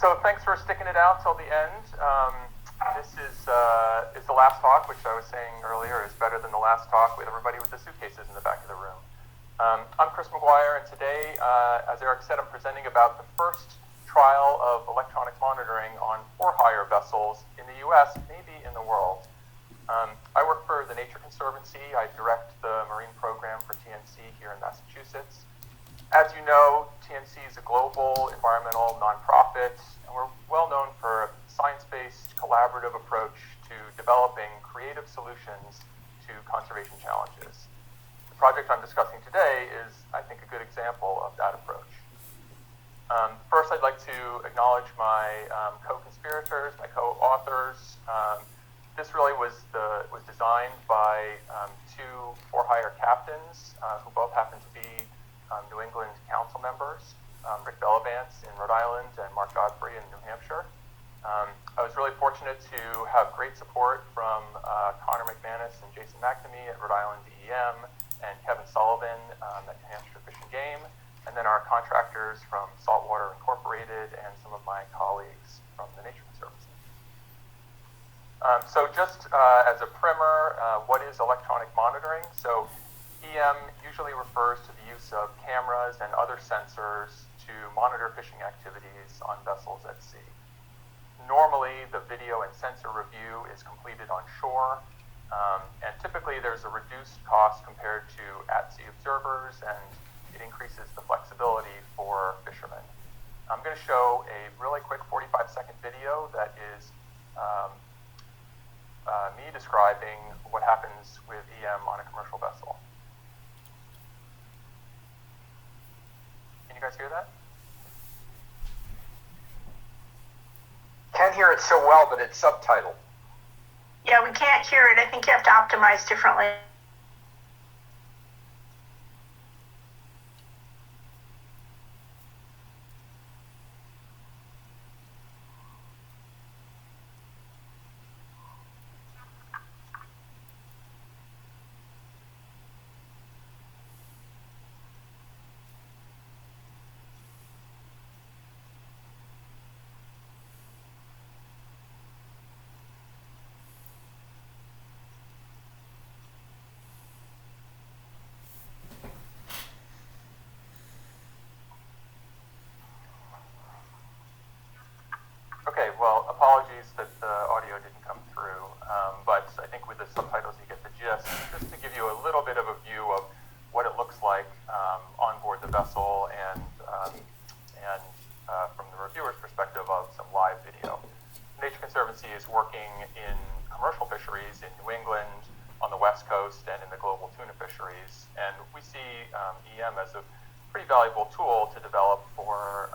So thanks for sticking it out till the end. This is the last talk, which I was saying earlier is better than the last talk with everybody with the suitcases in the back of the room. I'm Chris McGuire, and today, as Eric said, I'm presenting about the first trial of electronic monitoring on for-hire vessels in the U.S., maybe in the world. I work for the Nature Conservancy. I direct the marine program for TNC here in Massachusetts. As you know, TNC is a global environmental nonprofit, and we're well known for a science-based collaborative approach to developing creative solutions to conservation challenges. The project I'm discussing today is, I think, a good example of that approach. First, I'd like to acknowledge my co-conspirators, my co-authors. This really was designed by two for-hire captains who both happen to be New England council members, Rick Bellavance in Rhode Island and Mark Godfroy in New Hampshire. I was really fortunate to have great support from Connor McManus and Jason McNamee at Rhode Island DEM and Kevin Sullivan at New Hampshire Fish and Game, and then our contractors from Saltwater Incorporated and some of my colleagues from the Nature Conservancy. So just as a primer, what is electronic monitoring? So EM usually refers to the use of cameras and other sensors to monitor fishing activities on vessels at sea. Normally, the video and sensor review is completed on shore, and typically there's a reduced cost compared to at-sea observers, and it increases the flexibility for fishermen. I'm going to show a really quick 45-second video that is me describing what happens with EM on a commercial vessel. Can you guys hear that? Can't hear it so well, but it's subtitled. Yeah, we can't hear it. I think you have to optimize differently. Okay, well, apologies that the audio didn't come through, but I think with the subtitles you get the gist. Just to give you a little bit of a view of what it looks like on board the vessel and from the reviewer's perspective of some live video. Nature Conservancy is working in commercial fisheries in New England, on the West Coast, and in the global tuna fisheries, and we see EM as a pretty valuable tool to develop for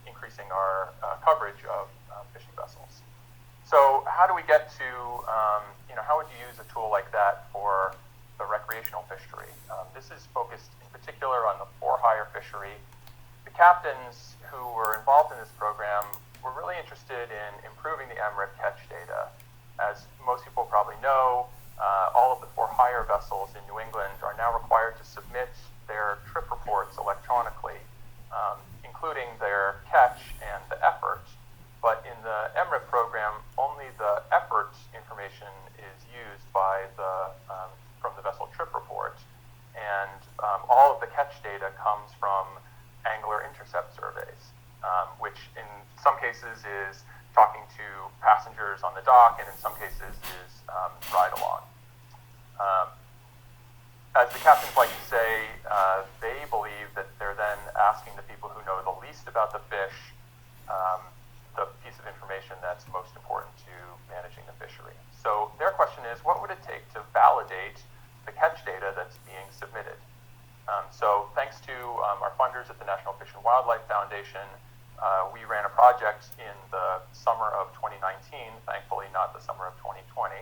increasing our coverage of fishing vessels. So how do we get to, how would you use a tool like that for the recreational fishery? This is focused in particular on the for-hire fishery. The captains who were involved in this program were really interested in improving the MRIP catch data. As most people probably know, all of the for-hire vessels in New England are now required to submit their trip reports electronically, including their catch and the effort. But in the MRIP program, only the effort information is used by from the vessel trip report, and all of the catch data comes from angler intercept surveys, which in some cases is talking to passengers on the dock, and in some cases is ride-along. As the captains like to say, they believe that they're then asking the people who know the least about the fish the piece of information that's most important to managing the fishery. So their question is, what would it take to validate the catch data that's being submitted? So thanks to our funders at the National Fish and Wildlife Foundation, we ran a project in the summer of 2019, thankfully not the summer of 2020.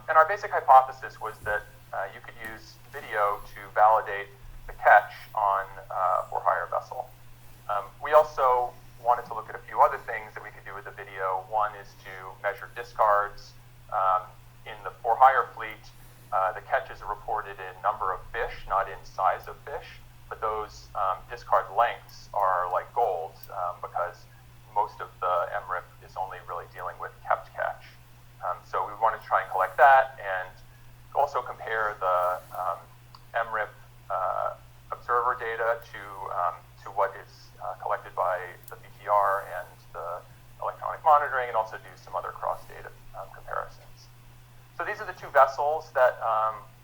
And our basic hypothesis was that you could use video to validate the catch on a for-hire vessel. We also wanted to look at a few other things that we could do with the video. One is to measure discards. In the for-hire fleet, the catches are reported in number of fish, not in size of fish, but those discard lengths are like gold because most of the MRIP is only really dealing with kept catch. So we wanted to try and collect that and also compare the MRIP observer data to what is collected by the BTR and the electronic monitoring, and also do some other cross-data comparisons. So these are the two vessels that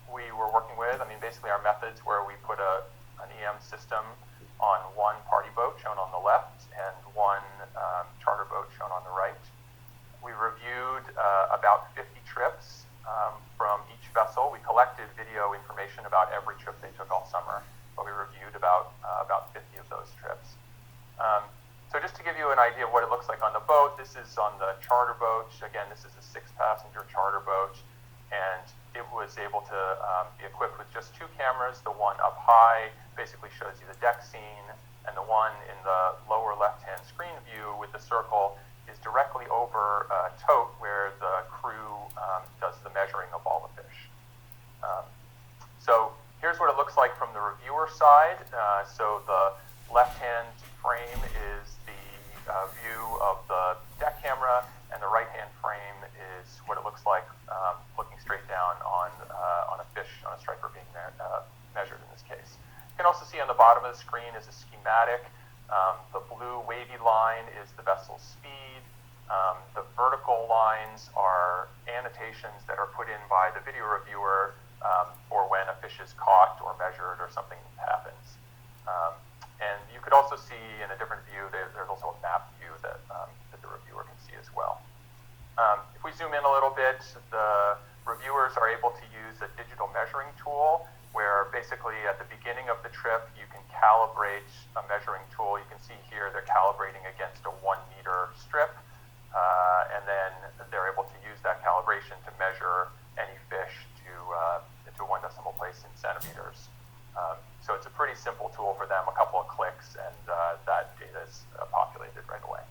we were working with. I mean, basically our methods where we put an EM system on one party boat shown on the left and one charter boat shown on the right. We reviewed about 50 trips from each vessel. We collected video information about every trip they took all summer, but we reviewed about 50 of those trips. So just to give you an idea of what it looks like on the boat, this is on the charter boat. Again, this is a 6-passenger charter boat, and it was able to be equipped with just 2 cameras. The one up high basically shows you the deck scene, and the one in the lower left-hand screen view with the circle is directly over a tote where the crew does the measuring of all the fish. So here's what it looks like from the reviewer side. So the left-hand frame is the view of the deck camera, and the right-hand frame is what it looks like looking straight down on a fish, on a striper being measured in this case. You can also see on the bottom of the screen is a schematic. The blue wavy line is the vessel's speed. The vertical lines are annotations that are put in by the video reviewer for when a fish is caught or measured or something happens. And you could also see in a different view, there's also a map view that the reviewer can see as well. If we zoom in a little bit, the reviewers are able to use a digital measuring tool where basically at the beginning of the trip, you can calibrate a measuring tool. You can see here they're calibrating against a 1-meter strip, and then they're able to use that calibration to measure any fish to 1 decimal place in centimeters. So it's a pretty simple tool for them, a couple of clicks, and that data is populated right away.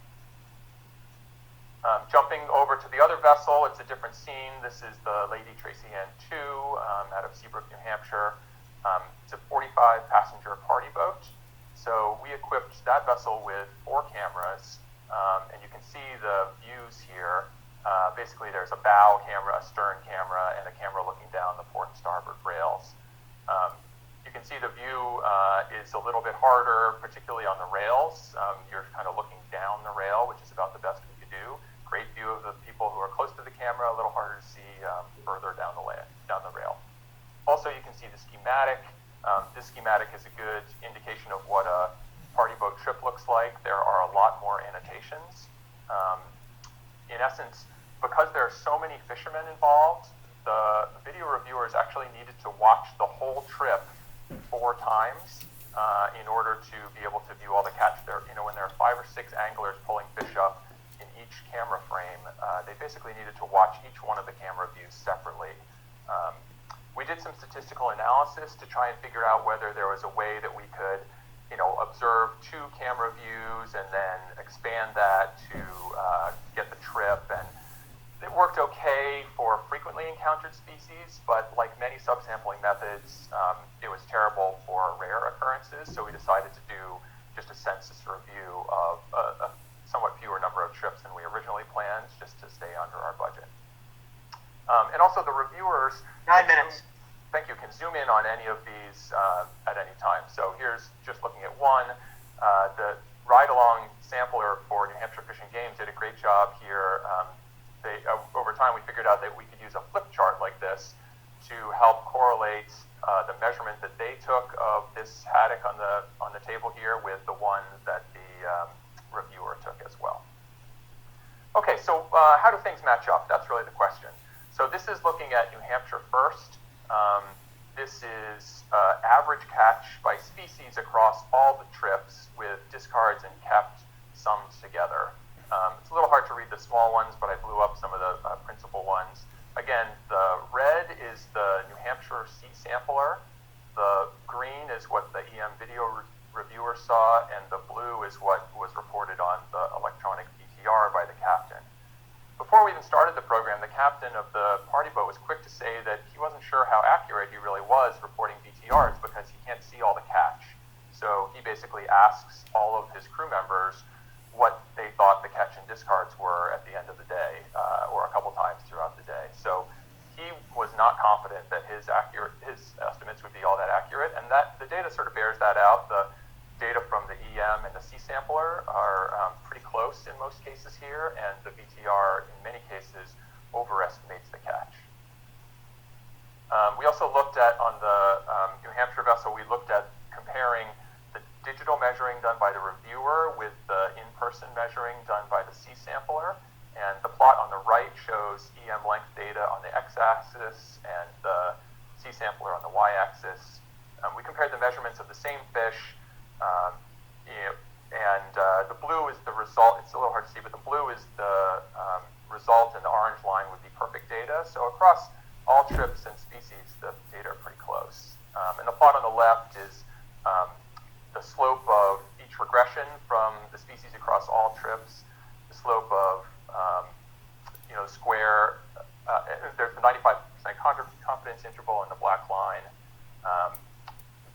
Jumping over to the other vessel, it's a different scene. This is the Lady Tracey Ann II out of Seabrook, New Hampshire. It's a 45-passenger party boat. So we equipped that vessel with 4 cameras, and you can see the views here. Basically, there's a bow camera, a stern camera, and a camera looking down the port and starboard rails. You can see the view is a little bit harder, particularly on the rails. You're kind of looking down the rail, which is about the best we could do. Great view of the people who are close to the camera, a little harder to see further down the rail. Also, you can see the schematic. This schematic is a good indication of what a party boat trip looks like. There are a lot more annotations. In essence, because there are so many fishermen involved, the video reviewers actually needed to watch the whole trip 4 times in order to be able to view all the catch. When there are 5 or 6 anglers pulling fish up in each camera frame, they basically needed to watch each one of the camera views separately. We did some statistical analysis to try and figure out whether there was a way that we could, observe 2 camera views and then expand that to get the trip. And it worked okay for frequently encountered species, but like many subsampling methods, it was terrible for rare occurrences. So we decided to do just a census review of a somewhat fewer number of trips than we originally planned, just to stay under our budget. And also the reviewers... 9 minutes. Thank you. Can zoom in on any of these at any time. So here's just looking at one. The ride-along sampler for New Hampshire Fish and Game did a great job here. Over time, we figured out that we could use a flip chart like this to help correlate the measurement that they took of this haddock on the table here with the one that the reviewer took as well. Okay, so how do things match up? That's really the question. So this is looking at New Hampshire first. This is average catch by species across all the trips with discards and kept summed together. It's a little hard to read the small ones, but I blew up some of the principal ones. Again, the red is the New Hampshire sea sampler. The green is what the EM video reviewer saw, and the blue is what was reported on the electronic BTR by the captain. Before we even started the program, the captain of the party boat was quick to say that he wasn't sure how accurate he really was reporting BTRs because he can't see all the catch. So he basically asks all of his crew members what they thought thought the catch and discards were at the end of the day, or a couple times throughout the day. So he was not confident that his estimates would be all that accurate, and that the data sort of bears that out. The data from the EM and the C sampler are pretty close in most cases here, and the VTR in many cases overestimates the catch. We also looked at, on the New Hampshire vessel, we looked at comparing the digital measuring done by the reviewer with the in-person measuring done by the C sampler. And the plot on the right shows EM length data on the x-axis and the C sampler on the y-axis. We compared the measurements of the same fish, and the blue is the result. It's a little hard to see, but the blue is the result, and the orange line would be perfect data. So across all trips and species, the data are pretty close. And the plot on the left is the slope of each regression from the species across all trips, the slope of square, there's the 95% confidence interval in the black line.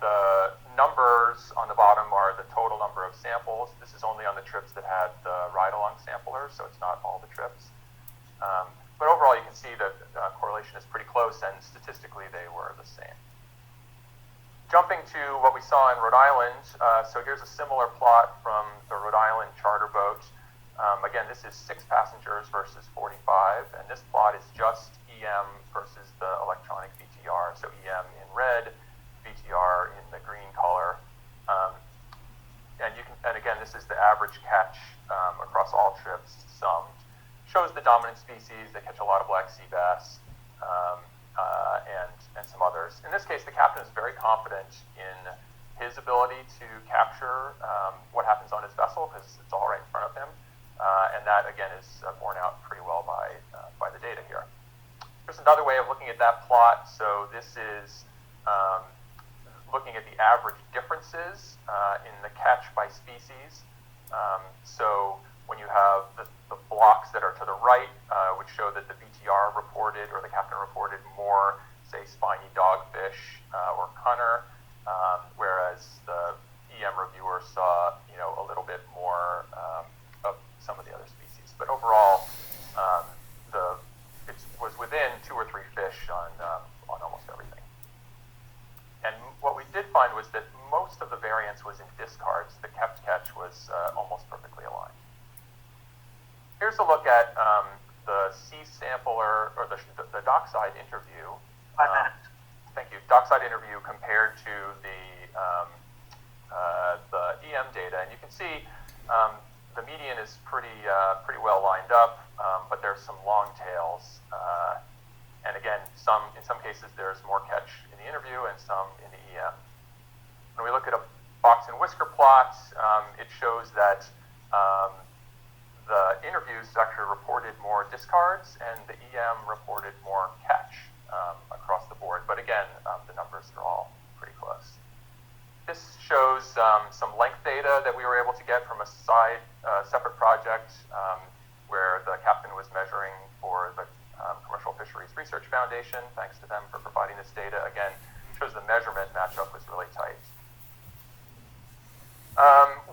The numbers on the bottom are the total number of samples. This is only on the trips that had the ride-along sampler, so it's not all the trips. But overall, you can see that correlation is pretty close, and statistically they were the same. Jumping to what we saw in Rhode Island, so here's a similar plot from the Rhode Island charter boat. Again, this is 6 passengers versus 45, and this plot is just EM versus the electronic VTR. So EM in red, VTR in the green color. And again, this is the average catch across all trips summed. Shows the dominant species. They catch a lot of black sea bass and some others. In this case, the captain is very confident in his ability to capture what happens on his vessel because it's all right in front of him. And that, again, is borne out pretty well by the data here. Here's another way of looking at that plot. So this is looking at the average differences in the catch by species. So when you have the blocks that are to the right, which show that the VTR reported, or the captain reported, more, say, spiny dogfish or cunner, whereas the EM reviewer saw, a little bit more of some of the other species. But overall, it was within 2 or 3 fish on almost everything. And what we did find was that most of the variance was in discards. The kept catch was almost perfectly aligned. Here's a look at the C sampler, or the dockside interview. 5 minutes. Thank you. Dockside interview compared to the EM data, and you can see the median is pretty well lined up, but there's some long tails. And again, in some cases there's more catch in the interview and some in the EM. When we look at a box and whisker plot, it shows that the interviews actually reported more discards, and the EM reported more catch across the board. But again, the numbers are all pretty close. This shows some length data that we were able to get from a separate project where the captain was measuring for the Commercial Fisheries Research Foundation. Thanks to them for providing this data. Again, shows the measurement matchup was really tight.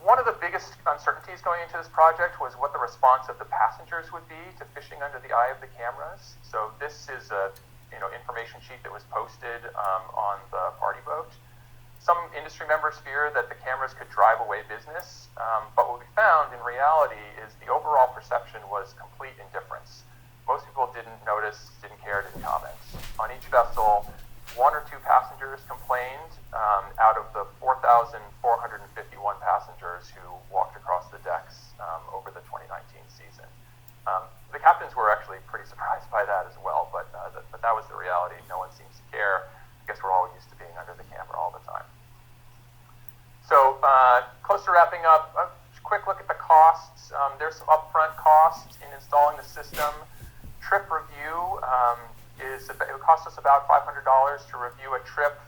One of the biggest uncertainties going into this project was what the response of the passengers would be to fishing under the eye of the cameras. So this is a information sheet that was posted on the party boat. Some industry members fear that the cameras could drive away business, but what we found in reality is the overall perception was complete indifference. Most people didn't notice, didn't care, didn't comment. On each vessel, 1 or 2 passengers complained out of the 4,451 passengers who walked across the decks over the 2019 season. The captains were actually pretty surprised by that as well, but that was the reality. No one seems to care. I guess we're all used to being under the camera all the time. So close to wrapping up, a quick look at the costs. There's some upfront costs in installing the system. Trip review it cost us about $500 to review a trip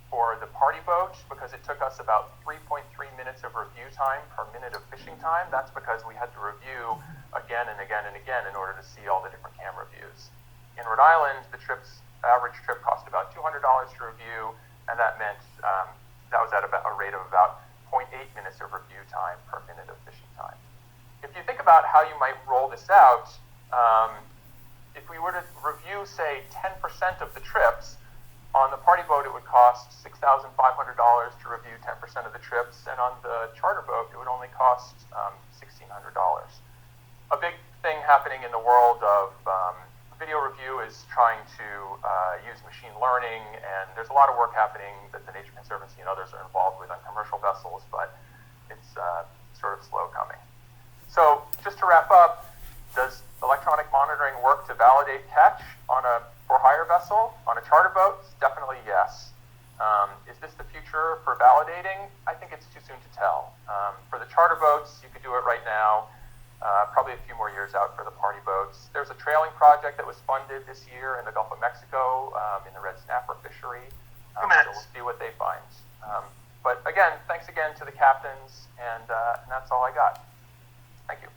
for the party boat because it took us about 3.3 minutes of review time per minute of fishing time. That's because we had to review again and again and again in order to see all the different camera views. In Rhode Island, the average trip cost about $200 to review, and that meant that was at about a rate of about 0.8 minutes of review time per minute of fishing time. if you think about how you might roll this out, if we were to review, say, 10% of the trips, on the party boat it would cost $6,500 to review 10% of the trips, and on the charter boat it would only cost $1,600. A big thing happening in the world of video review is trying to use machine learning, and there's a lot of work happening that the Nature Conservancy and others are involved with on commercial vessels, but it's sort of slow coming. So just to wrap up, does electronic monitoring work to validate catch on a for-hire vessel? On a charter boat? Definitely yes. Is this the future for validating? I think it's too soon to tell. For the charter boats, you could do it right now. Probably a few more years out for the party boats. There's a trailing project that was funded this year in the Gulf of Mexico in the red snapper fishery. So we'll see what they find. But again, thanks again to the captains, and that's all I got. Thank you.